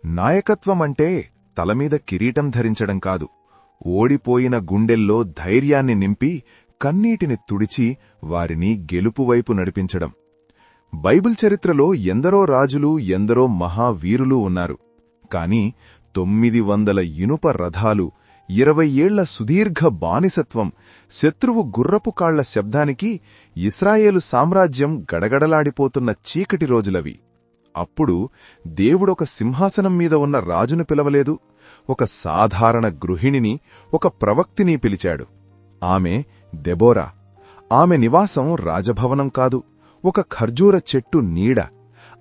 నాయకత్వమంటే తలమీద కిరీటం ధరించడం కాదు, ఓడిపోయిన గుండెల్లో ధైర్యాన్ని నింపి కన్నీటిని తుడిచి వారిని గెలుపువైపు నడిపించడం. బైబిల్ చరిత్రలో ఎందరో రాజులు, ఎందరో మహావీరులు ఉన్నారు. కాని 900 ఇనుప రథాలు, 20 ఏళ్ల సుదీర్ఘ బానిసత్వం, శత్రువు గుర్రపు కాళ్ల శబ్దానికి ఇశ్రాయేలు సామ్రాజ్యం గడగడలాడిపోతున్న చీకటి రోజులవి. అప్పుడు దేవుడొక సింహాసనం మీద ఉన్న రాజును పిలవలేదు, ఒక సాధారణ గృహిణిని, ఒక ప్రవక్తిని పిలిచాడు. ఆమె దెబోరా. ఆమె నివాసం రాజభవనం కాదు, ఒక ఖర్జూర చెట్టు నీడ.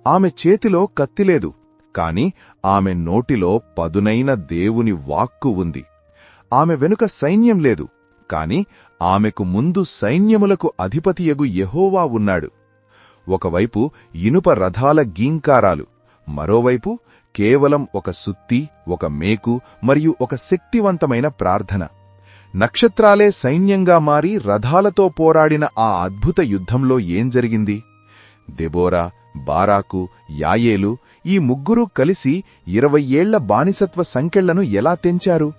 ఆమె చేతిలో కత్తిలేదు, కాని ఆమె నోటిలో పదునైన దేవుని వాక్కు ఉంది. ఆమె వెనుక సైన్యం లేదు, కాని ఆమెకు ముందు సైన్యములకు అధిపతియగు యెహోవా ఉన్నాడు. ఒకవైపు ఇనుప రథాల గీంకారాలు, మరోవైపు కేవలం ఒక సుత్తి, ఒక మేకు మరియు ఒక శక్తివంతమైన ప్రార్థన. నక్షత్రాలే సైన్యంగా మారి రథాలతో పోరాడిన ఆ అద్భుత యుద్ధంలో ఏం జరిగింది? దెబోరా, బారాకు, యాయేలు ఈ ముగ్గురూ కలిసి 20 ఏళ్ల బానిసత్వ సంకెళ్లను ఎలా తెంచారు?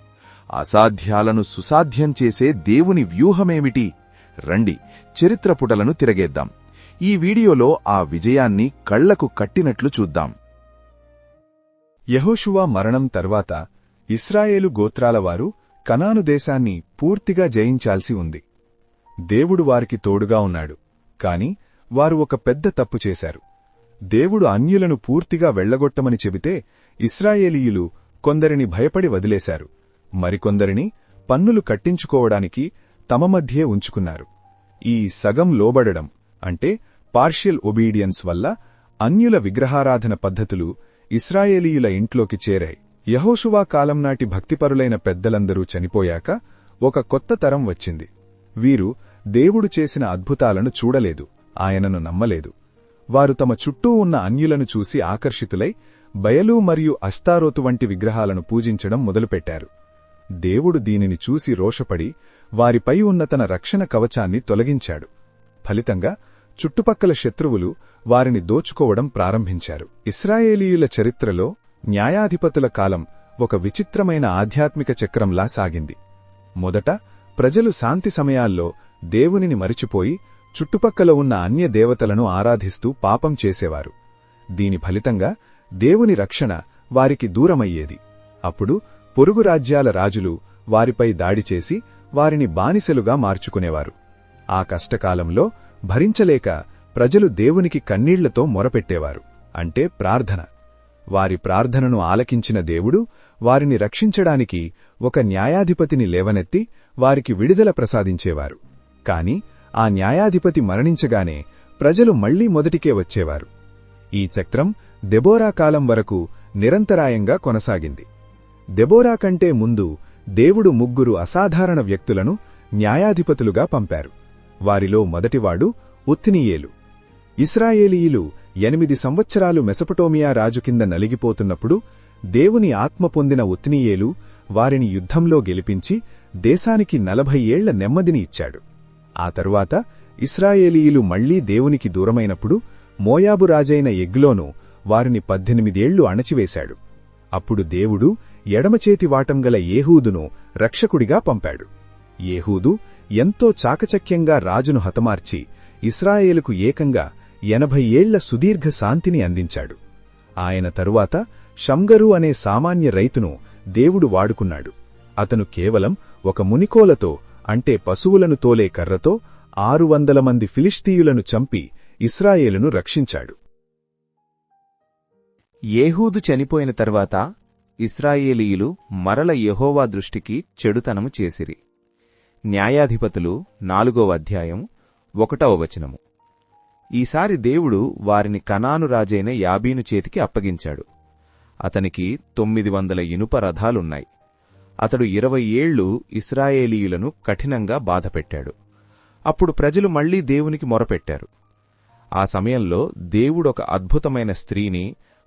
అసాధ్యాలను సుసాధ్యం చేసే దేవుని వ్యూహమేమిటి? రండి, చరిత్రపుటలను తిరగేద్దాం. ఈ వీడియోలో ఆ విజయాన్ని కళ్లకు కట్టినట్లు చూద్దాం. యెహోషువ మరణం తర్వాత ఇశ్రాయేలు గోత్రాలవారు కనాను దేశాన్ని పూర్తిగా జయించాల్సి ఉంది. దేవుడు వారికి తోడుగా ఉన్నాడు. కాని వారు ఒక పెద్ద తప్పు చేశారు. దేవుడు అన్యులను పూర్తిగా వెళ్లగొట్టమని చెబితే ఇశ్రాయేలీయులు కొందరిని భయపడి వదిలేశారు, మరికొందరిని పన్నులు కట్టించుకోవడానికి తమ మధ్యే ఉంచుకున్నారు. ఈ సగం లోబడడం అంటే పార్షియల్ ఒబీడియన్స్ వల్ల అన్యుల విగ్రహారాధన పద్ధతులు ఇశ్రాయేలీయుల ఇంట్లోకి చేరాయి. యెహోషువ కాలం నాటి భక్తిపరులైన పెద్దలందరూ చనిపోయాక ఒక కొత్త తరం వచ్చింది. వీరు దేవుడు చేసిన అద్భుతాలను చూడలేదు, ఆయనను నమ్మలేదు. వారు తమ చుట్టూ ఉన్న అన్యులను చూసి ఆకర్షితులై బయలు మరియు అస్తారోతు వంటి విగ్రహాలను పూజించడం మొదలుపెట్టారు. దేవుడు దీనిని చూసి రోషపడి వారిపై ఉన్న తన రక్షణ కవచాన్ని తొలగించాడు. ఫలితంగా చుట్టుపక్కల శత్రువులు వారిని దోచుకోవడం ప్రారంభించారు. ఇశ్రాయేలీయుల చరిత్రలో న్యాయాధిపతుల కాలం ఒక విచిత్రమైన ఆధ్యాత్మిక చక్రంలా సాగింది. మొదట ప్రజలు శాంతి సమయాల్లో దేవునిని మరిచిపోయి చుట్టుపక్కల ఉన్న అన్య దేవతలను ఆరాధిస్తూ పాపం చేసేవారు. దీని ఫలితంగా దేవుని రక్షణ వారికి దూరమయ్యేది. అప్పుడు పొరుగు రాజ్యాల రాజులు వారిపై దాడి చేసి వారిని బానిసలుగా మార్చుకునేవారు. ఆ కష్టకాలంలో భరించలేక ప్రజలు దేవునికి కన్నీళ్లతో మొరపెట్టేవారు, అంటే ప్రార్థన. వారి ప్రార్థనను ఆలకించిన దేవుడు వారిని రక్షించడానికి ఒక న్యాయాధిపతిని లేవనెత్తి వారికి విడుదల ప్రసాదించేవారు. కాని ఆ న్యాయాధిపతి మరణించగానే ప్రజలు మళ్లీ మొదటికే వచ్చేవారు. ఈ చక్రం దెబోరా కాలం వరకు నిరంతరాయంగా కొనసాగింది. దెబోరా కంటే ముందు దేవుడు 3 అసాధారణ వ్యక్తులను న్యాయాధిపతులుగా పంపారు. వారిలో మొదటివాడు ఉత్నీయేలు. ఇశ్రాయేలీయులు 8 సంవత్సరాలు మెసొపొటోమియా రాజు కింద నలిగిపోతున్నప్పుడు దేవుని ఆత్మ పొందిన ఉత్నీయేలు వారిని యుద్ధంలో గెలిపించి దేశానికి 40 ఏళ్ల నెమ్మదిని ఇచ్చాడు. ఆ తరువాత ఇశ్రాయేలీయులు మళ్లీ దేవునికి దూరమైనప్పుడు మోయాబు రాజైన ఎగ్లోను వారిని 18 ఏళ్లు అణచివేశాడు. అప్పుడు దేవుడు ఎడమచేతి వాటంగల ఏహూదును రక్షకుడిగా పంపాడు. ఏహూదు ఎంతో చాకచక్యంగా రాజును హతమార్చి ఇశ్రాయేలుకు ఏకంగా 80 ఏళ్ల సుదీర్ఘ శాంతిని అందించాడు. ఆయన తరువాత షమ్గరు అనే సామాన్య రైతును దేవుడు వాడుకున్నాడు. అతను కేవలం ఒక మునికోలతో, అంటే పశువులను తోలే కర్రతో 600 మంది ఫిలిష్తీయులను చంపి ఇశ్రాయేలును రక్షించాడు. ఏహూదు చనిపోయిన తర్వాత ఇశ్రాయేలీయులు మరల యెహోవా దృష్టికి చెడుతనము చేసిరి. న్యాయాధిపతులు 4వ అధ్యాయం 1వ వచనము. ఈసారి దేవుడు వారిని కనాను రాజైన యాబీను చేతికి అప్పగించాడు. అతనికి 900 ఇనుప రథాలున్నాయి. అతడు 20 ఏళ్లు ఇశ్రాయేలీయులను కఠినంగా బాధపెట్టాడు. అప్పుడు ప్రజలు మళ్లీ దేవునికి మొరపెట్టారు. ఆ సమయంలో దేవుడొక అద్భుతమైన స్త్రీని,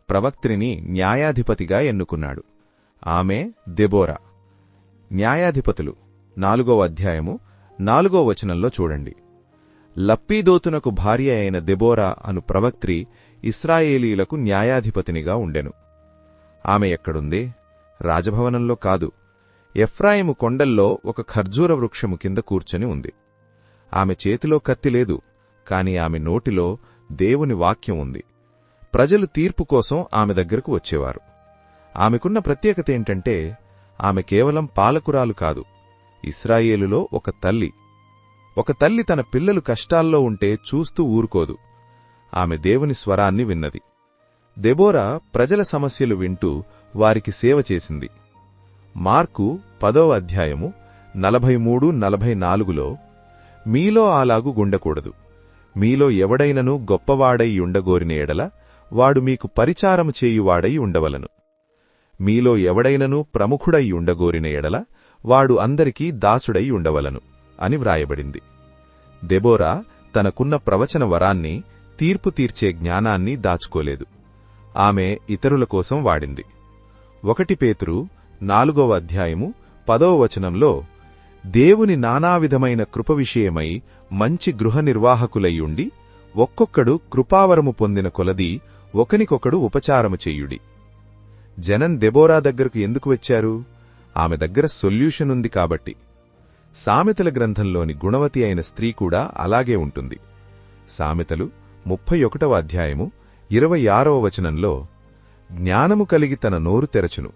ప్రవక్త్రిని న్యాయాధిపతిగా ఎన్నుకున్నాడు. ఆమె దెబోరా. న్యాయాధిపతులు 4వ అధ్యాయము 4వ వచనంలో చూడండి. లప్పీదోతునకు భార్య అయిన దెబోరా అను ప్రవక్త్రి ఇశ్రాయేలీయులకు న్యాయాధిపతినిగా ఉండెను. ఆమె ఎక్కడుంది? రాజభవనంలో కాదు, ఎఫ్రాయిము కొండల్లో ఒక ఖర్జూర వృక్షము కింద కూర్చొని ఉంది. ఆమె చేతిలో కత్తి లేదు, కాని ఆమె నోటిలో దేవుని వాక్యం ఉంది. ప్రజలు తీర్పు కోసం ఆమె దగ్గరకు వచ్చేవారు. ఆమెకున్న ప్రత్యేకతేంటంటే ఆమె కేవలం పాలకురాలు కాదు, ఇశ్రాయేలులో ఒక తల్లి. ఒక తల్లి తన పిల్లలు కష్టాల్లో ఉంటే చూస్తూ ఊరుకోదు. ఆమె దేవుని స్వరాన్ని విన్నది. దెబోరా ప్రజల సమస్యలు వింటూ వారికి సేవ చేసింది. మార్కు 10వ అధ్యాయము 43-44లో, మీలో అలాగు గుండకూడదు. మీలో ఎవడైనను గొప్పవాడై ఉండగోరిన ఎడల వాడు మీకు పరిచారము చేయువాడై ఉండవలను. మీలో ఎవడైనను ప్రముఖుడై ఉండగోరిన ఎడల వాడు అందరికీ దాసుడై ఉండవలను అని వ్రాయబడింది. దెబోరా తనకున్న ప్రవచన వరాన్ని, తీర్పు తీర్చే జ్ఞానాన్ని దాచుకోలేదు. ఆమె ఇతరుల కోసం వాడింది. 1 పేతురు 4వ అధ్యాయము 10వ వచనంలో, దేవుని నానావిధమైన కృప విషయమై మంచి గృహ నిర్వాహకులయ్యుండి ఒక్కొక్కడు కృపావరము పొందిన కొలది ఒకనికొకడు ఉపచారము చెయ్యుడి. జనం దెబోరా దగ్గరకు ఎందుకు వచ్చారు? ఆమె దగ్గర సొల్యూషన్ ఉంది కాబట్టి. సామెతల గ్రంథంలోని గుణవతి అయిన స్త్రీ కూడా అలాగే ఉంటుంది. సామెతలు 31వ అధ్యాయము 26వ వచనంలో, జ్ఞానము కలిగి తన నోరు తెరచును,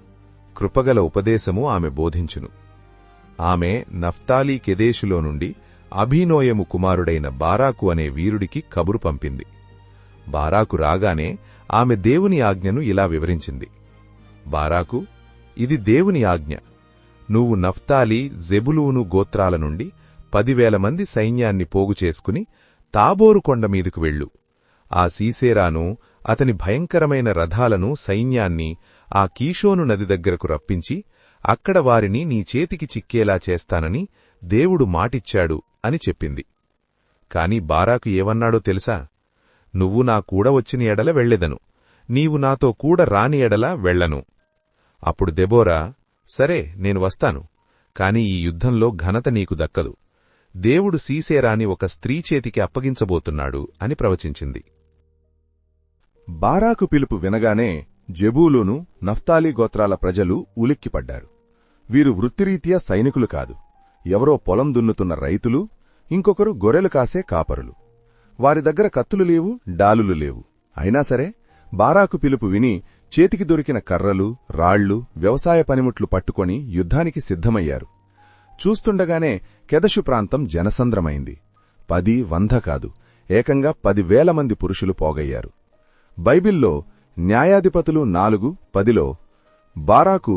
కృపగల ఉపదేశము ఆమె బోధించును. ఆమె నఫ్తాలీ కెదేషులో నుండి అభినోయము కుమారుడైన బారాకు అనే వీరుడికి కబురు పంపింది. బారాకు రాగానే ఆమె దేవుని ఆజ్ఞను ఇలా వివరించింది. బారాకు, ఇది దేవుని ఆజ్ఞ. నువ్వు నఫ్తాలి, జెబులూను గోత్రాల నుండి 10,000 మంది సైన్యాన్ని పోగు చేసుకుని తాబోరు కొండ మీదకు వెళ్ళు. ఆ సీసేరాను, అతని భయంకరమైన రథాలను, సైన్యాన్ని ఆ కీషోను నది దగ్గరకు రప్పించి అక్కడ వారిని నీ చేతికి చిక్కేలా చేస్తానని దేవుడు మాటిచ్చాడు అని చెప్పింది. కాని బారాకు ఏమన్నాడో తెలుసా? నువ్వు నా కూడా వచ్చిన ఎడల వెళ్లెదను, నీవు నాతో కూడా రాని ఎడల వెళ్లను. అప్పుడు దెబోరా, సరే నేను వస్తాను, కాని ఈ యుద్ధంలో ఘనత నీకు దక్కదు. దేవుడు సీసేరాని ఒక స్త్రీ చేతికి అప్పగించబోతున్నాడు అని ప్రవచించింది. బారాకు పిలుపు వినగానే జెబూలూను, నఫ్తాలీ గోత్రాల ప్రజలు ఉలిక్కిపడ్డారు. వీరు వృత్తిరీత్యా సైనికులు కాదు, ఎవరో పొలం దున్నుతున్న రైతులు, ఇంకొకరు గొర్రెలు కాసే కాపరులు. వారి దగ్గర కత్తులు లేవు, డాలులు లేవు. అయినా సరే బారాకు పిలుపు విని చేతికి దొరికిన కర్రలు, రాళ్లు, వ్యవసాయ పనిముట్లు పట్టుకొని యుద్ధానికి సిద్ధమయ్యారు. చూస్తుండగానే కెదషు ప్రాంతం జనసంద్రమైంది. 10, 100 కాదు, ఏకంగా 10,000 మంది పురుషులు పోగయ్యారు. బైబిల్లో న్యాయాధిపతులు 4:10లో బారాకు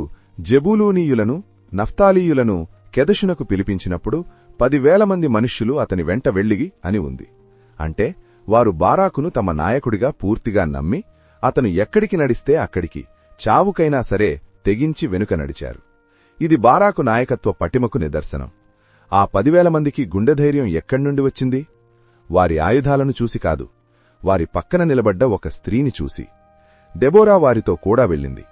జెబూలూనీయులను, నఫ్తాలీయులను కెదషునకు పిలిపించినప్పుడు 10,000 మంది మనుష్యులు అతని వెంట వెళ్ళిగి అని ఉంది. అంటే వారు బారాకును తమ నాయకుడిగా పూర్తిగా నమ్మి అతను ఎక్కడికి నడిస్తే అక్కడికి, చావుకైనా సరే తెగించి వెనుక నడిచారు. ఇది బారాకు నాయకత్వ పటిమకు నిదర్శనం. ఆ 10,000 మందికి గుండెధైర్యం ఎక్కడ్నుండి వచ్చింది? వారి ఆయుధాలను చూసి కాదు, వారి పక్కన నిలబడ్డ ఒక స్త్రీని చూసి. దెబోరా వారితో కూడా వెళ్ళింది.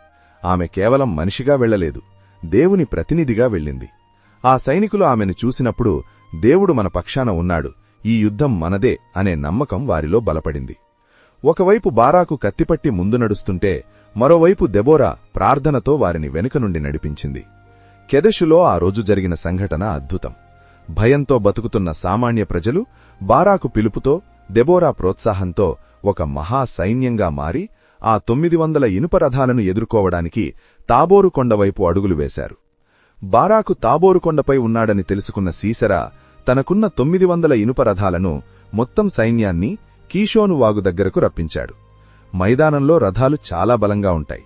ఆమె కేవలం మనిషిగా వెళ్లలేదు, దేవుని ప్రతినిధిగా వెళ్ళింది. ఆ సైనికులు ఆమెను చూసినప్పుడు దేవుడు మన పక్షాన ఉన్నాడు, ఈ యుద్ధం మనదే అనే నమ్మకం వారిలో బలపడింది. ఒకవైపు బారాకు కత్తిపట్టి ముందు నడుస్తుంటే మరోవైపు దెబోరా ప్రార్థనతో వారిని వెనుక నుండి నడిపించింది. కెదెషులో ఆ రోజు జరిగిన సంఘటన అద్భుతం. భయంతో బతుకుతున్న సామాన్య ప్రజలు బారాకు పిలుపుతో, దెబోరా ప్రోత్సాహంతో ఒక మహా సైన్యంగా మారి ఆ 900 ఇనుప రథాలను ఎదుర్కోవడానికి తాబోరు కొండవైపు అడుగులు వేశారు. బారాకు తాబోరు కొండపై ఉన్నాడని తెలుసుకున్న సీసెరా తనకున్న 900 ఇనుప రథాలను, మొత్తం సైన్యాన్ని కీషోను వాగు దగ్గరకు రప్పించాడు. మైదానంలో రథాలు చాలా బలంగా ఉంటాయి.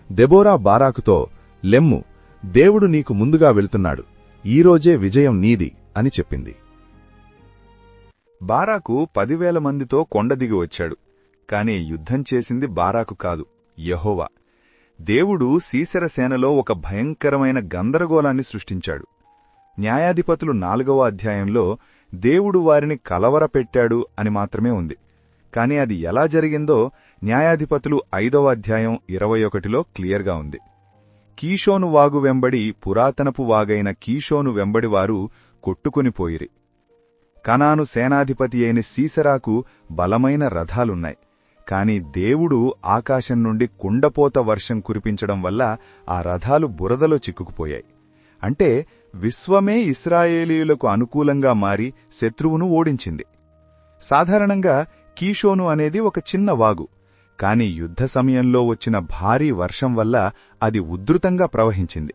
దెబోరా బారాకుతో, లెమ్ము, దేవుడు నీకు ముందుగా వెళుతున్నాడు, ఈరోజే విజయం నీది అని చెప్పింది. బారాకు 10,000 మందితో కొండ దిగి వచ్చాడు. కాని యుద్ధం చేసింది బారాకు కాదు, యెహోవా. దేవుడు సీసెర సేనలో ఒక భయంకరమైన గందరగోళాన్ని సృష్టించాడు. న్యాయాధిపతులు 4వ అధ్యాయంలో దేవుడు వారిని కలవరపెట్టాడు అని మాత్రమే ఉంది. కాని అది ఎలా జరిగిందో న్యాయాధిపతులు 5వ అధ్యాయం 21లో క్లియర్గా ఉంది. కీషోను వాగు వెంబడి పురాతనపు వాగైన కీషోను వెంబడివారు కొట్టుకునిపోయిరి. కనాను సేనాధిపతి అయిన సీసెరాకు బలమైన రథాలున్నాయి, కాని దేవుడు ఆకాశం నుండి కుండపోత వర్షం కురిపించడం వల్ల ఆ రథాలు బురదలో చిక్కుకుపోయాయి. అంటే విశ్వమే ఇశ్రాయేలీయులకు అనుకూలంగా మారి శత్రువును ఓడించింది. సాధారణంగా కీషోను అనేది ఒక చిన్న వాగు, కాని యుద్ధ సమయంలో వచ్చిన భారీ వర్షం వల్ల అది ఉధృతంగా ప్రవహించింది.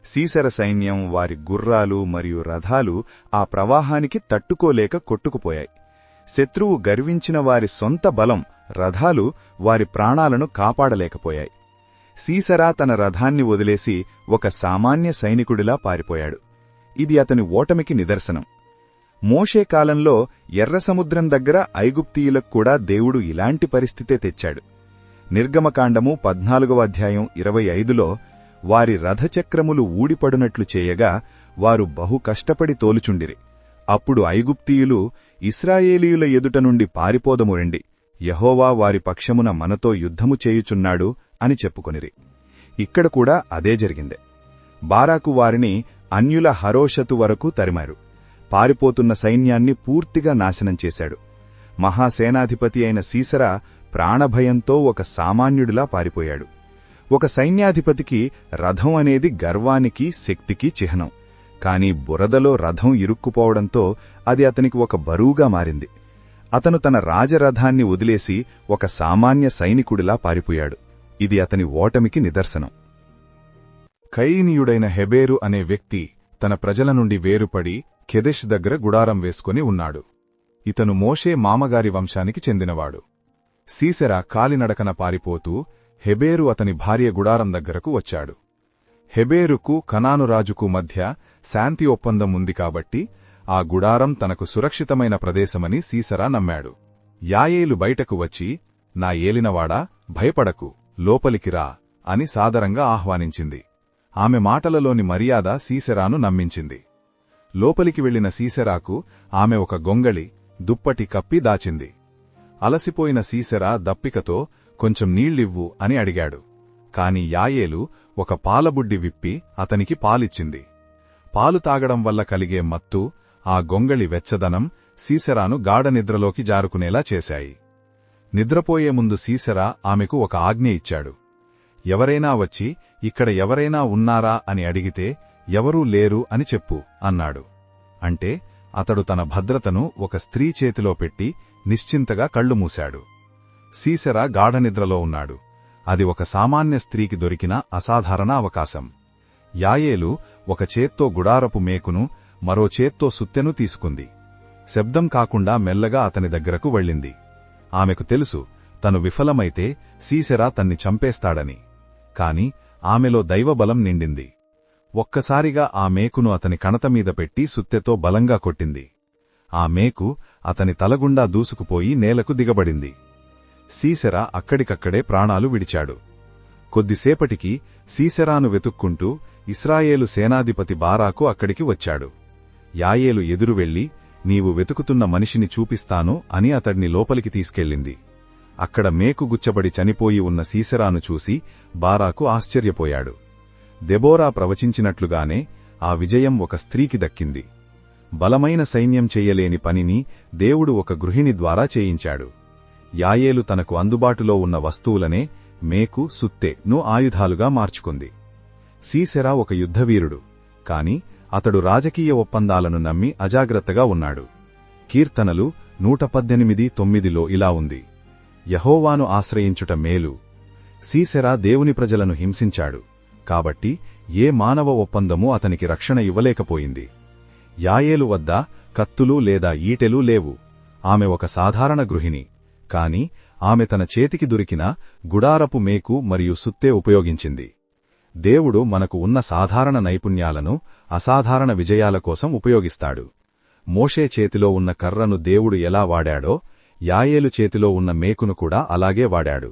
సీసెర సైన్యం, వారి గుర్రాలు మరియు రథాలు ఆ ప్రవాహానికి తట్టుకోలేక కొట్టుకుపోయాయి. శత్రువు గర్వించిన వారి సొంత బలం, రథాలు వారి ప్రాణాలను కాపాడలేకపోయాయి. సీసెరా తన రథాన్ని వదిలేసి ఒక సామాన్య సైనికుడిలా పారిపోయాడు. ఇది అతని ఓటమికి నిదర్శనం. మోషే కాలంలో ఎర్రసముద్రం దగ్గర ఐగుప్తీయులకు కూడా దేవుడు ఇలాంటి పరిస్థితే తెచ్చాడు. నిర్గమకాండము 14వ అధ్యాయం 25లో వారి రథచక్రములు ఊడిపడునట్లు చేయగా వారు బహు కష్టపడి తోలుచుండిరి. అప్పుడు ఐగుప్తీయులు, ఇశ్రాయేలీయుల ఎదుట నుండి పారిపోదము రండి, యెహోవా వారి పక్షమున మనతో యుద్ధము చేయుచున్నాడు అని చెప్పుకొనిరి. ఇక్కడ కూడా అదే జరిగిందే. బారాకు వారిని అన్యుల హరోషతు వరకు తరిమారు. పారిపోతున్న సైన్యాన్ని పూర్తిగా నాశనం చేశాడు. మహాసేనాధిపతి అయిన సీసెరా ప్రాణభయంతో ఒక సామాన్యుడిలా పారిపోయాడు. ఒక సైన్యాధిపతికి రథం అనేది గర్వానికి, శక్తికి చిహ్నం. కాని బురదలో రథం ఇరుక్కుపోవడంతో అది అతనికి ఒక బరువుగా మారింది. అతను తన రాజరథాన్ని వదిలేసి ఒక సామాన్య సైనికుడిలా పారిపోయాడు. ఇది అతని ఓటమికి నిదర్శనం. కయీనీయుడైన హెబేరు అనే వ్యక్తి తన ప్రజల నుండి వేరుపడి కెదెష్ దగ్గర గుడారం వేసుకుని ఉన్నాడు. ఇతను మోషే మామగారి వంశానికి చెందినవాడు. సీసెరా కాలినడకన పారిపోతూ హెబేరు అతని భార్య గుడారం దగ్గరకు వచ్చాడు. హెబేరుకు కనాను రాజుకు మధ్య శాంతి ఒప్పందం ఉంది కాబట్టి ఆ గుడారం తనకు సురక్షితమైన ప్రదేశమని సీసెరా నమ్మాడు. యాయేలు బయటకు వచ్చి, నా ఏలినవాడా, భయపడకు, లోపలికి రా అని సాదరంగా ఆహ్వానించింది. ఆమె మాటలలోని మర్యాద సీసెరాను నమ్మించింది. లోపలికి వెళ్లిన సీసెరాకు ఆమె ఒక గొంగళి, దుప్పటి కప్పి దాచింది. అలసిపోయిన సీసెరా దప్పికతో కొంచెం నీళ్ళివ్వు అని అడిగాడు. కాని యాయేలు ఒక పాలబుడ్డి విప్పి అతనికి పాలిచ్చింది. పాలు తాగడం వల్ల కలిగే మత్తు, ఆ గొంగళి వెచ్చదనం సీసెరాను గాఢనిద్రలోకి జారుకునేలా చేశాయి. నిద్రపోయే ముందు సీసెరా ఆమెకు ఒక ఆజ్ఞ ఇచ్చాడు. ఎవరైనా వచ్చి ఇక్కడ ఎవరైనా ఉన్నారా అని అడిగితే ఎవరూ లేరు అని చెప్పు అన్నాడు. అంటే అతడు తన భద్రతను ఒక స్త్రీ చేతిలో పెట్టి నిశ్చింతగా కళ్ళు మూశాడు. సీసెరా గాఢనిద్రలో ఉన్నాడు. అది ఒక సామాన్య స్త్రీకి దొరికిన అసాధారణ అవకాశం. యాయేలు ఒక చేత్తో గుడారపు మేకును, మరో చేత్తో సుత్తెను తీసుకుంది. శబ్దం కాకుండా మెల్లగా అతని దగ్గరకు వెళ్ళింది. ఆమెకు తెలుసు తను విఫలమైతే సీసెరా తన్ని చంపేస్తాడని. కాని ఆమెలో దైవబలం నిండింది. ఒక్కసారిగా ఆ మేకును అతని కణతమీద పెట్టి సుత్తెతో బలంగా కొట్టింది. ఆ మేకు అతని తలగుండా దూసుకుపోయి నేలకు దిగబడింది. సీసెరా అక్కడికక్కడే ప్రాణాలు విడిచాడు. కొద్దిసేపటికి సీసెరాను వెతుక్కుంటూ ఇశ్రాయేలు సేనాధిపతి బారాకు అక్కడికి వచ్చాడు. యాయేలు ఎదురు వెళ్లి, నీవు వెతుకుతున్న మనిషిని చూపిస్తాను అని అతడ్ని లోపలికి తీసుకెళ్ళింది. అక్కడ మేకు గుచ్చబడి చనిపోయి ఉన్న సీసెరాను చూసి బారాకు ఆశ్చర్యపోయాడు. దెబోరా ప్రవచించినట్లుగానే ఆ విజయం ఒక స్త్రీకి దక్కింది. బలమైన సైన్యం చెయ్యలేని పనిని దేవుడు ఒక గృహిణి ద్వారా చేయించాడు. యాయేలు తనకు అందుబాటులో ఉన్న వస్తువులనే మేకు, సుత్తెను ఆయుధాలుగా మార్చుకుంది. సీసెరా ఒక యుద్ధవీరుడు, కాని అతడు రాజకీయ ఒప్పందాలను నమ్మి అజాగ్రత్తగా ఉన్నాడు. కీర్తనలు 118:9లో ఇలా ఉంది, యెహోవాను ఆశ్రయించుట మేలు. సీసెరా దేవుని ప్రజలను హింసించాడు, కాబట్టి ఏ మానవ ఒప్పందమూ అతనికి రక్షణ ఇవ్వలేకపోయింది. యాయేలు వద్ద కత్తులు లేదా ఈటెలు లేవు. ఆమె ఒక సాధారణ గృహిణి, కాని ఆమె తన చేతికి దొరికిన గుడారపు మేకు మరియు సుత్తె ఉపయోగించింది. దేవుడు మనకు ఉన్న సాధారణ నైపుణ్యాలను అసాధారణ విజయాల కోసం ఉపయోగిస్తాడు. మోషే చేతిలో ఉన్న కర్రను దేవుడు ఎలా వాడాడో, యాయేలు చేతిలో ఉన్న మేకును కూడా అలాగే వాడాడు.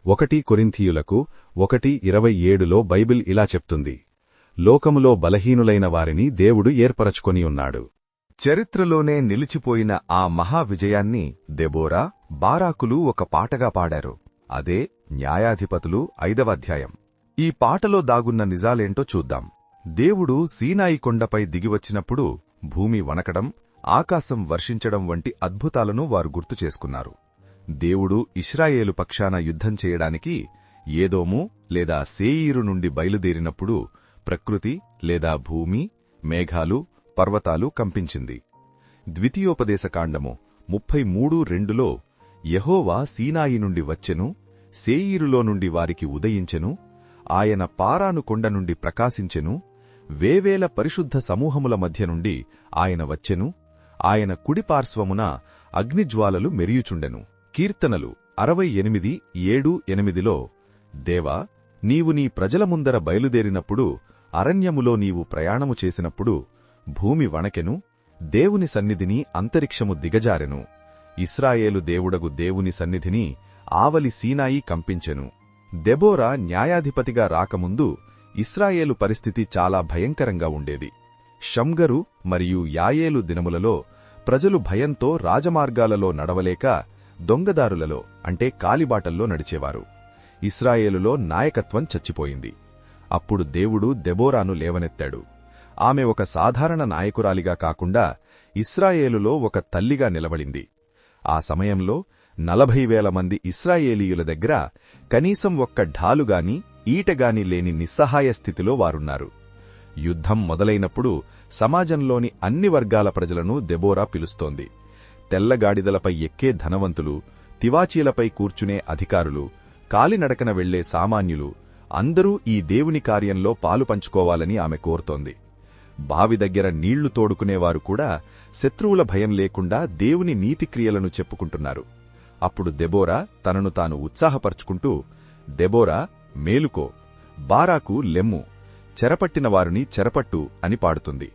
1 కొరింథీయులకు 1:27లో బైబిల్ ఇలా చెప్తుంది, లోకములో బలహీనులైన వారిని దేవుడు ఏర్పరచుకొని ఉన్నాడు. చరిత్రలోనే నిలిచిపోయిన ఆ మహా విజయాన్ని దెబోరా, బారాకులు ఒక పాటగా పాడారు. అదే న్యాయాధిపతులు 5వ అధ్యాయం. ఈ పాటలో దాగున్న నిజాలేంటో చూద్దాం. దేవుడు సీనాయి కొండపై దిగివచ్చినప్పుడు భూమి వణకడం, ఆకాశం వర్షించడం వంటి అద్భుతాలను వారు గుర్తుచేసుకున్నారు. దేవుడు ఇశ్రాయేలు పక్షాన యుద్ధం చేయడానికి ఏదోము లేదా సేయీరు నుండి బయలుదేరినప్పుడు ప్రకృతి లేదా భూమి, మేఘాలు, పర్వతాలు కంపించింది. ద్వితీయోపదేశకాండము 33:2లో యెహోవా సీనాయి నుండి వచ్చెను, సేయీరులో నుండి వారికి ఉదయించెను, ఆయన పారాను కొండ నుండి ప్రకాశించెను, వేవేల పరిశుద్ధ సమూహముల మధ్య నుండి ఆయన వచ్చెను, ఆయన కుడిపార్శ్వమున అగ్నిజ్వాలలు మెరియుచుండెను. కీర్తనలు 68:7-8లో దేవా, నీవు నీ ప్రజల ముందర బయలుదేరినప్పుడు, అరణ్యములో నీవు ప్రయాణము చేసినప్పుడు భూమి వణకెను, దేవుని సన్నిధిని అంతరిక్షము దిగజారెను. ఇశ్రాయేలు దేవుడగు దేవుని సన్నిధిని ఆవలి సీనాయి కంపించెను. దెబోరా న్యాయాధిపతిగా రాకముందు ఇశ్రాయేలు పరిస్థితి చాలా భయంకరంగా ఉండేది. షమ్గరు మరియు యాయేలు దినములలో ప్రజలు భయంతో రాజమార్గాలలో నడవలేక దొంగదారులలో అంటే కాలిబాటల్లో నడిచేవారు. ఇశ్రాయేలులో నాయకత్వం చచ్చిపోయింది. అప్పుడు దేవుడు దెబోరాను లేవనెత్తాడు. ఆమె ఒక సాధారణ నాయకురాలిగా కాకుండా ఇశ్రాయేలులో ఒక తల్లిగా నిలబడింది. ఆ సమయంలో 40,000 మంది ఇశ్రాయేలీయుల దగ్గర కనీసం ఒక్క ఢాలుగాని ఈటగాని లేని నిస్సహాయ స్థితిలో వారున్నారు. యుద్ధం మొదలైనప్పుడు సమాజంలోని అన్ని వర్గాల ప్రజలను దెబోరా పిలుస్తోంది. తెల్లగాడిదలపై ఎక్కే ధనవంతులు, తివాచీలపై కూర్చునే అధికారులు, కాలినడకన వెళ్లే సామాన్యులు అందరూ ఈ దేవుని కార్యంలో పాలు పంచుకోవాలని ఆమె కోరుతోంది. బావి దగ్గర నీళ్లు తోడుకునేవారు కూడా శత్రువుల భయం లేకుండా దేవుని నీతిక్రియలను చెప్పుకుంటున్నారు. అప్పుడు దెబోరా తనను తాను ఉత్సాహపరుచుకుంటూ, దెబోరా మేలుకో, బారాకు లెమ్ము, చెరపట్టిన వారిని చెరపట్టు అని పాడుతుంది.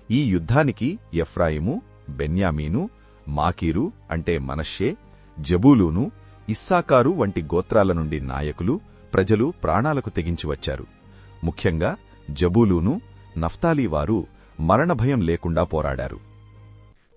ఈ యుద్ధానికి ఎఫ్రాయిము, బెన్యామీను, మాకీరు అంటే మనష్షే, జబూలూను, ఇస్సాకారు వంటి గోత్రాల నుండి నాయకులు, ప్రజలు ప్రాణాలకు తెగించి వచ్చారు. ముఖ్యంగా జబూలూను, నఫ్తాలీవారు మరణభయం లేకుండా పోరాడారు.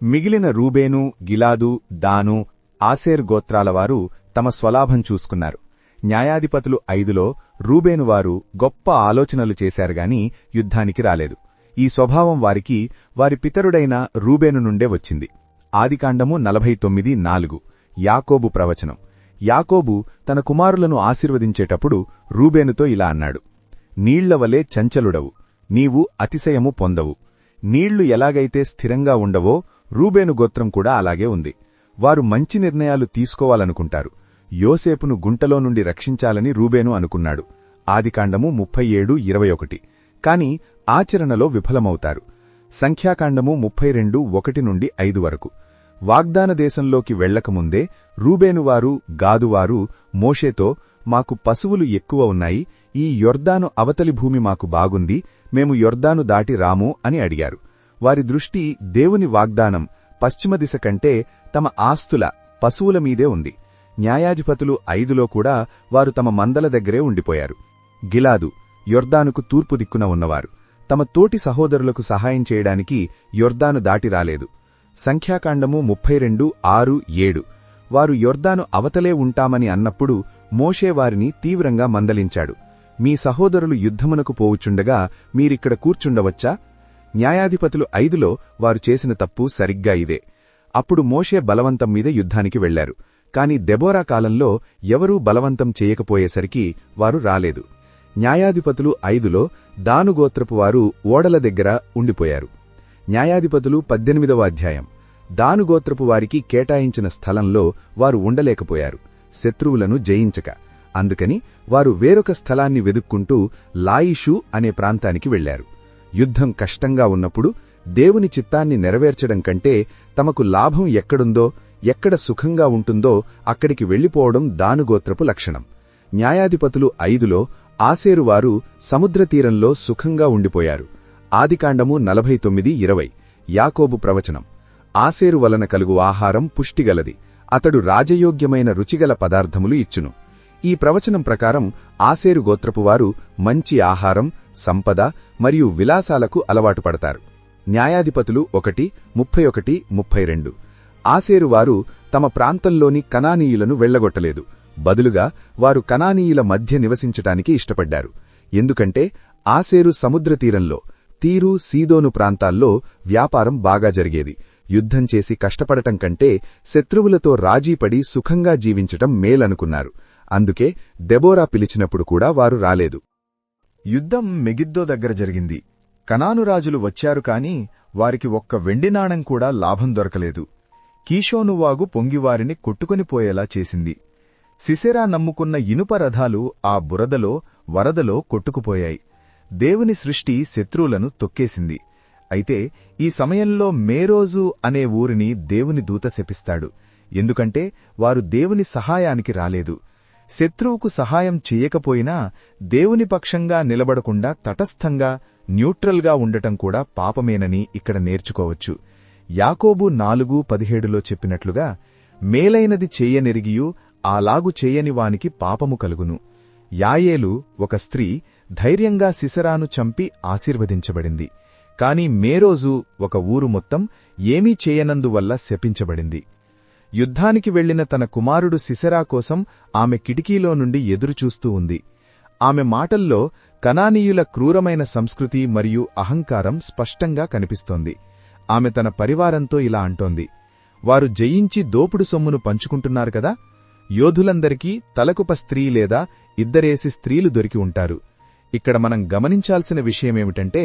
మిగిలిన రూబేను, గిలాదు, దాను, ఆసేర్ గోత్రాలవారు తమ స్వలాభం చూసుకున్నారు. న్యాయాధిపతులు 5లో రూబేనువారు గొప్ప ఆలోచనలు చేశారుగాని యుద్ధానికి రాలేదు. ఈ స్వభావం వారికి వారి పితరుడైన రూబేను నుండే వచ్చింది. ఆదికాండము 49:4 యాకోబు ప్రవచనం. యాకోబు తన కుమారులను ఆశీర్వదించేటప్పుడు రూబేనుతో ఇలా అన్నాడు: నీళ్లవలే చంచలుడవు, నీవు అతిశయము పొందవు. నీళ్లు ఎలాగైతే స్థిరంగా ఉండవో రూబేను గోత్రం కూడా అలాగే ఉంది. వారు మంచి నిర్ణయాలు తీసుకోవాలనుకుంటారు. యోసేపును గుంటలో నుండి రక్షించాలని రూబేను అనుకున్నాడు. ఆదికాండము 37:21. కాని ఆచరణలో విఫలమవుతారు. సంఖ్యాకాండము 32:1-5 వరకు. వాగ్దాన దేశంలోకి వెళ్లకముందే రూబేనువారు, గాదువారు మోషేతో, మాకు పశువులు ఎక్కువ ఉన్నాయి, ఈ యొర్దాను అవతలి భూమి మాకు బాగుంది, మేము యొర్దాను దాటి రాము అని అడిగారు. వారి దృష్టి దేవుని వాగ్దానం పశ్చిమ దిశ కంటే తమ ఆస్తుల, పశువుల మీదే ఉంది. న్యాయాధిపతులు 5లో కూడా వారు తమ మందల దగ్గరే ఉండిపోయారు. గిలాదు, యొర్దానుకు తూర్పు దిక్కున ఉన్నవారు, తమ తోటి సహోదరులకు సహాయం చేయడానికి యొర్దాను దాటి రాలేదు. సంఖ్యాకాండము 32:6-7. వారు యొర్దాను అవతలే ఉంటామని అన్నప్పుడు మోషే వారిని తీవ్రంగా మందలించాడు. మీ సహోదరులు యుద్ధమునకు పోవుచుండగా మీరిక్కడ కూర్చుండవచ్చా? న్యాయాధిపతులు 5లో వారు చేసిన తప్పు సరిగ్గా ఇదే. అప్పుడు మోషే బలవంతం మీద యుద్ధానికి వెళ్లారు. కాని దెబోరా కాలంలో ఎవరూ బలవంతం చేయకపోయేసరికి వారు రాలేదు. న్యాయాధిపతులు 5లో దానుగోత్రపు వారు ఓడల దగ్గర ఉండిపోయారు. న్యాయాధిపతులు 18వ అధ్యాయం. దానుగోత్రపు వారికి కేటాయించిన స్థలంలో వారు ఉండలేకపోయారు, శత్రువులను జయించక. అందుకని వారు వేరొక స్థలాన్ని వెదుక్కుంటూ లాయిషు అనే ప్రాంతానికి వెళ్లారు. యుద్ధం కష్టంగా ఉన్నప్పుడు దేవుని చిత్తాన్ని నెరవేర్చడం కంటే తమకు లాభం ఎక్కడుందో, ఎక్కడ సుఖంగా ఉంటుందో అక్కడికి వెళ్లిపోవడం దానుగోత్రపు లక్షణం. న్యాయాధిపతులు 5లో ఆసేరువారు సముద్రతీరంలో సుఖంగా ఉండిపోయారు. ఆదికాండము 49:20 యాకోబు ప్రవచనం. ఆసేరు వలన కలుగు ఆహారం పుష్టిగలది, అతడు రాజయోగ్యమైన రుచిగల పదార్థములు ఇచ్చును. ఈ ప్రవచనం ప్రకారం ఆసేరు గోత్రపువారు మంచి ఆహారం, సంపద మరియు విలాసాలకు అలవాటు పడతారు. న్యాయాధిపతులు 1:31-32. ఆసేరువారు తమ ప్రాంతంలోని కనానీయులను వెళ్లగొట్టలేదు. బదులుగా వారు కనానీయుల మధ్య నివసించటానికి ఇష్టపడ్డారు. ఎందుకంటే ఆసేరు సముద్రతీరంలో, తీరు, సీదోను ప్రాంతాల్లో వ్యాపారం బాగా జరిగేది. యుద్ధం చేసి కష్టపడటం కంటే శత్రువులతో రాజీపడి సుఖంగా జీవించటం మేలనుకున్నారు. అందుకే దెబోరా పిలిచినప్పుడు కూడా వారు రాలేదు. యుద్ధం మెగిద్దో దగ్గర జరిగింది. కనాను రాజులు వచ్చారు కాని వారికి ఒక్క వెండి నాణెం కూడా లాభం దొరకలేదు. కీషోను వాగు పొంగివారిని కొట్టుకొనిపోయేలా చేసింది. సిసెరా నమ్ముకున్న ఇనుప రథాలు ఆ బురదలో వరదలో కొట్టుకుపోయాయి. దేవుని సృష్టి శత్రువులను తొక్కేసింది. అయితే ఈ సమయంలో మేరోజు అనే ఊరిని దేవుని దూత శపిస్తాడు. ఎందుకంటే వారు దేవుని సహాయానికి రాలేదు. శత్రువుకు సహాయం చెయ్యకపోయినా దేవుని పక్షంగా నిలబడకుండా తటస్థంగా న్యూట్రల్గా ఉండటం కూడా పాపమేనని ఇక్కడ నేర్చుకోవచ్చు. యాకోబు 4:17లో చెప్పినట్లుగా మేలైనది చెయ్యనెరిగియు అలాగు చెయ్యని వానికి పాపము కలుగును. యాయేలు ఒక స్త్రీ ధైర్యంగా సిసెరాను చంపి ఆశీర్వదించబడింది. కాని మేరోజు ఒక ఊరు మొత్తం ఏమీ చేయనందువల్ల శపించబడింది. యుద్ధానికి వెళ్లిన తన కుమారుడు సిసెరా కోసం ఆమె కిటికీలో నుండి ఎదురుచూస్తూ ఉంది. ఆమె మాటల్లో కనానీయుల క్రూరమైన సంస్కృతి మరియు అహంకారం స్పష్టంగా కనిపిస్తోంది. ఆమె తన పరివారంతో ఇలా అంటోంది, వారు జయించి దోపుడు సొమ్మును పంచుకుంటున్నారు కదా, యోధులందరికీ తలకుప స్త్రీ లేదా ఇద్దరేసి స్త్రీలు దొరికి ఉంటారు. ఇక్కడ మనం గమనించాల్సిన విషయమేమిటంటే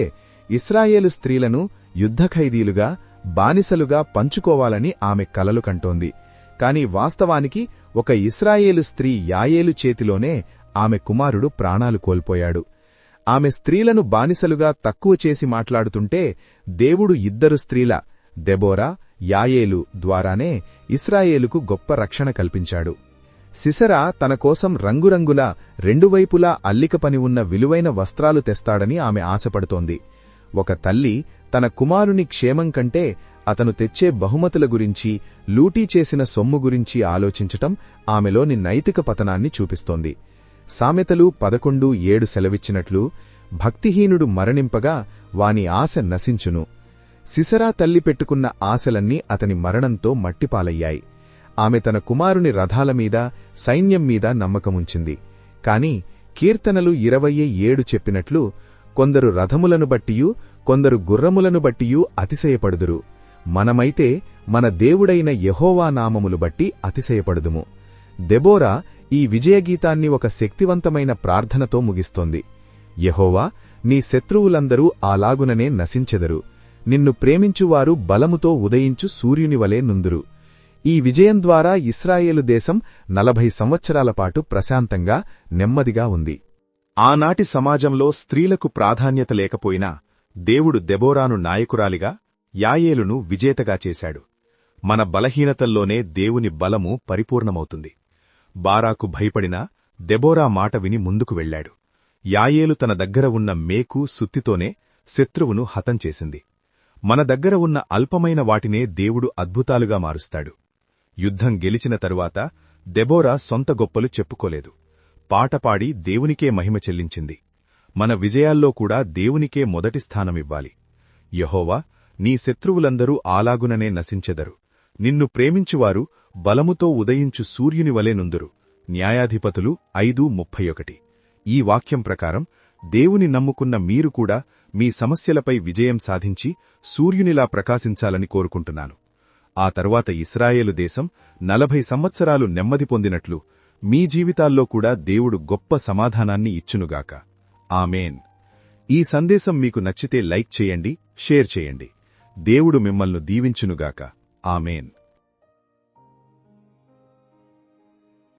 ఇశ్రాయేలు స్త్రీలను యుద్ధఖైదీలుగా బానిసలుగా పంచుకోవాలని ఆమె కలలు కంటోంది. కాని వాస్తవానికి ఒక ఇశ్రాయేలు స్త్రీ యాయేలు చేతిలోనే ఆమె కుమారుడు ప్రాణాలు కోల్పోయాడు. ఆమె స్త్రీలను బానిసలుగా తక్కువ చేసి మాట్లాడుతుంటే దేవుడు ఇద్దరు స్త్రీల దెబోరా, యాయేలు ద్వారానే ఇశ్రాయేలుకు గొప్ప రక్షణ కల్పించాడు. సిసెరా తన కోసం రంగురంగుల రెండువైపులా అల్లిక పని ఉన్న విలువైన వస్త్రాలు తెస్తాడని ఆమె ఆశపడుతోంది. ఒక తల్లి తన కుమారుని క్షేమం కంటే అతను తెచ్చే బహుమతుల గురించి, లూటీ చేసిన సొమ్ము గురించి ఆలోచించటం ఆమెలోని నైతిక పతనాన్ని చూపిస్తోంది. సామెతలు 11:7 సెలవిచ్చినట్లు భక్తిహీనుడు మరణింపగా వాని ఆశ నశించును. సిసెరా తల్లి పెట్టుకున్న ఆశలన్నీ అతని మరణంతో మట్టిపాలయ్యాయి. ఆమె తన కుమారుని రథాలమీద, సైన్యం మీద నమ్మకముంచింది. కాని కీర్తనలు 20:7 చెప్పినట్లు కొందరు రథములను బట్టియూ కొందరు గుర్రములను బట్టియూ అతిశయపడుదురు. మనమైతే మన దేవుడైన యెహోవా నామములు బట్టి అతిశయపడుదుము. దెబోరా ఈ విజయగీతాన్ని ఒక శక్తివంతమైన ప్రార్థనతో ముగిస్తోంది. యెహోవా, నీ శత్రువులందరూ అలాగుననే నశించెదరు. నిన్ను ప్రేమించువారు బలముతో ఉదయించు సూర్యునివలే నుందురు. ఈ విజయం ద్వారా ఇశ్రాయేలు దేశం 40 సంవత్సరాల పాటు ప్రశాంతంగా, నెమ్మదిగా ఉంది. ఆనాటి సమాజంలో స్త్రీలకు ప్రాధాన్యత లేకపోయినా దేవుడు దెబోరాను నాయకురాలిగా, యాయేలును విజేతగా చేశాడు. మన బలహీనతల్లోనే దేవుని బలము పరిపూర్ణమవుతుంది. బారాకు భయపడినా దెబోరా మాట విని ముందుకు వెళ్లాడు. యాయేలు తన దగ్గర ఉన్న మేకు, సుత్తితోనే శత్రువును హతం చేసింది. మన దగ్గర ఉన్న అల్పమైన వాటినే దేవుడు అద్భుతాలుగా మారుస్తాడు. యుద్ధం గెలిచిన తరువాత దెబోరా సొంత గొప్పలు చెప్పుకోలేదు. పాటపాడి దేవునికే మహిమ చెల్లించింది. మన విజయాల్లో కూడా దేవునికే మొదటి స్థానమివ్వాలి. యెహోవా, నీ శత్రువులందరూ అలాగుననే నశించెదరు. నిన్ను ప్రేమించువారు బలముతో ఉదయించు సూర్యునివలే నుందురు. న్యాయాధిపతులు 5:31. ఈ వాక్యం ప్రకారం దేవుని నమ్ముకున్న మీరు కూడా మీ సమస్యలపై విజయం సాధించి సూర్యునిలా ప్రకాశించాలని కోరుకుంటున్నాను. ఆ తరువాత ఇశ్రాయేలు దేశం 40 సంవత్సరాలు నెమ్మది పొందినట్లు మీ జీవితాల్లో కూడా దేవుడు గొప్ప సమాధానాన్ని ఇచ్చునుగాక. ఆమేన్. ఈ సందేశం మీకు నచ్చితే లైక్ చేయండి, షేర్ చేయండి. దేవుడు మిమ్మల్ని దీవించునుగాక. ఆమేన్.